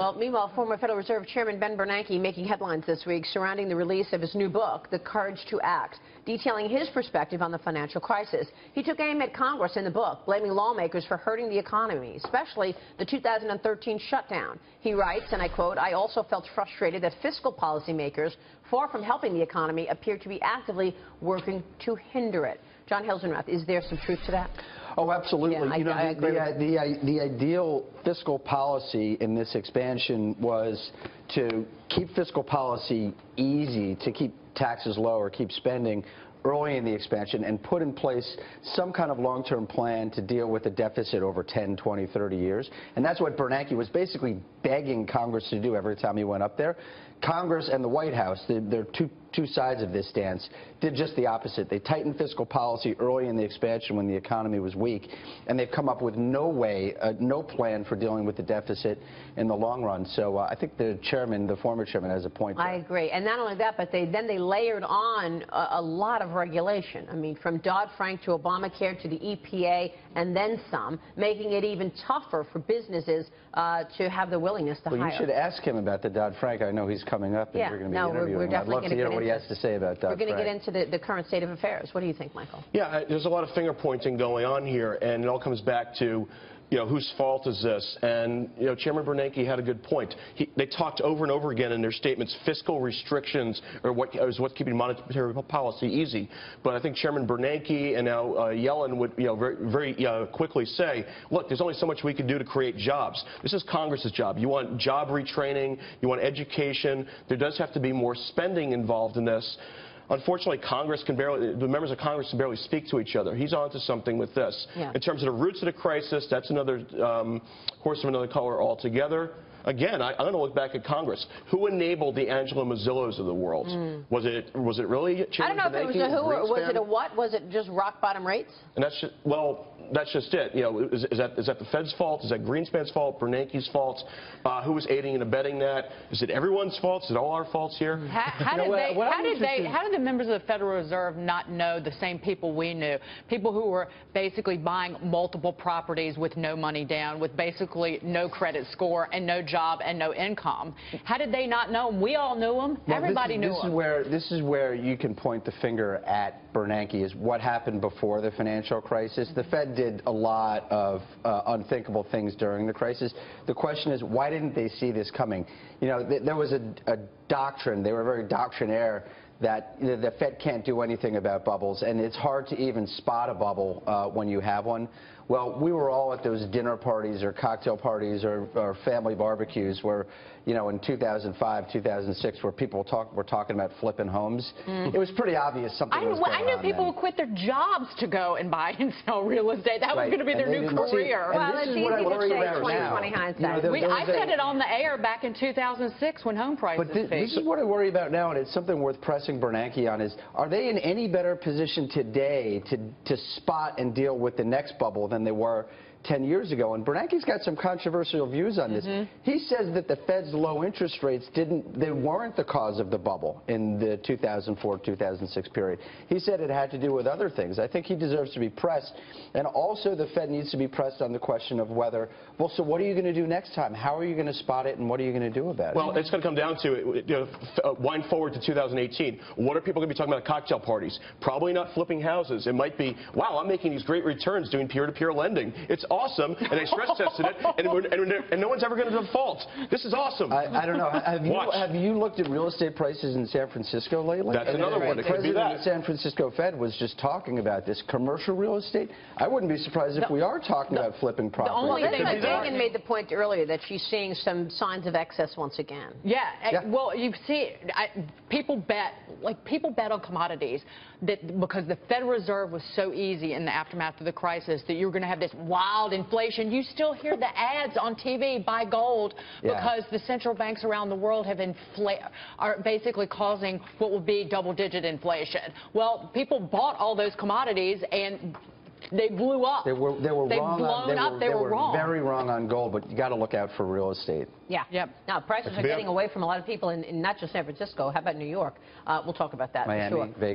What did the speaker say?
Well, meanwhile, former Federal Reserve Chairman Ben Bernanke making headlines this week surrounding the release of his new book, The Courage to Act, detailing his perspective on the financial crisis. He took aim at Congress in the book, blaming lawmakers for hurting the economy, especially the 2013 shutdown. He writes, and I quote, "I also felt frustrated that fiscal policymakers, far from helping the economy, appear to be actively working to hinder it." John Hilsenrath, is there some truth to that? Oh, absolutely. Yeah, I agree. The ideal fiscal policy in this expansion was to keep fiscal policy easy, to keep taxes low or keep spending early in the expansion and put in place some kind of long-term plan to deal with the deficit over 10, 20, 30 years. And that's what Bernanke was basically begging Congress to do every time he went up there. Congress and the White House, they're two sides of this dance, did just the opposite. They tightened fiscal policy early in the expansion when the economy was weak, and they've come up with no plan for dealing with the deficit in the long run. So I think the former chairman, has a point there. I agree. And not only that, but then they layered on a lot of regulation. I mean, from Dodd-Frank to Obamacare to the EPA and then some, making it even tougher for businesses to have the willingness to hire. Well, you should ask him about the Dodd-Frank. I know he's coming up and you're going to be interviewing him. I'd love to hear what he has to say about Dodd-Frank. We're going to get into the current state of affairs. What do you think, Michael? Yeah, there's a lot of finger pointing going on here, and it all comes back to, whose fault is this? And, Chairman Bernanke had a good point. They talked over and over again in their statements, fiscal restrictions are what's keeping monetary policy easy. But I think Chairman Bernanke and now Yellen would, very quickly say, look, there's only so much we can do to create jobs. This is Congress's job. You want job retraining, you want education. There does have to be more spending involved in this. Unfortunately, the members of Congress can barely speak to each other. He's on to something with this. Yeah. In terms of the roots of the crisis, that's another horse of another color altogether. Again, I'm going to look back at Congress. Who enabled the Angela Mazzillos of the world? Was it really Chairman I don't know if it was a who or was it a what? Was it just rock bottom rates? And that's just, that's just it. Is that the Fed's fault? Is that Greenspan's fault? Bernanke's fault? Who was aiding and abetting that? Is it everyone's fault? Is it all our faults here? How did the members of the Federal Reserve not know the same people we knew? People who were basically buying multiple properties with no money down, with basically no credit score and no job and no income. How did they not know them? We all knew them. Well, Everybody knew them. This is where you can point the finger at Bernanke, is what happened before the financial crisis. The Fed did a lot of unthinkable things during the crisis. The question is, why didn't they see this coming? There was a doctrine, they were very doctrinaire, that the Fed can't do anything about bubbles, and it's hard to even spot a bubble when you have one. Well, we were all at those dinner parties or cocktail parties or family barbecues where, in 2005, 2006, where people were talking about flipping homes. It was pretty obvious something was going on. I knew people who quit their jobs to go and buy and sell real estate. That was going to be their new career. Well, it's easy to say 20/20 hindsight. I said it on the air back in 2006 when home prices peaked. This is what I worry about now, and it's something worth pressing Bernanke on, is are they in any better position today to spot and deal with the next bubble than they were 10 years ago? And Bernanke's got some controversial views on this. He says that the Fed's low interest rates weren't the cause of the bubble in the 2004-2006 period. He said it had to do with other things. I think he deserves to be pressed. And also the Fed needs to be pressed on the question of whether, well, so what are you going to do next time? How are you going to spot it, and what are you going to do about it? Well, it's going to come down to, wind forward to 2018. What are people going to be talking about at cocktail parties? Probably not flipping houses. It might be, wow, I'm making these great returns doing peer-to-peer lending. It's awesome, and they stress tested it, and no one's ever going to default. This is awesome. I don't know. Have you looked at real estate prices in San Francisco lately? That's another one. The president of the San Francisco Fed was just talking about this. Commercial real estate, I wouldn't be surprised if we are talking about flipping property. Well, Dagen made the point earlier that she's seeing some signs of excess once again. Yeah. Well, you see, people bet on commodities because the Federal Reserve was so easy in the aftermath of the crisis that you were going to have this wild inflation. You still hear the ads on TV, buy gold, because the central banks around the world are basically causing what will be double-digit inflation. Well, people bought all those commodities and they blew up. They were very wrong on gold, but you got to look out for real estate. Yeah. Yep. Now, prices are getting away from a lot of people in not just San Francisco. How about New York? We'll talk about that Miami, for sure. Vegas.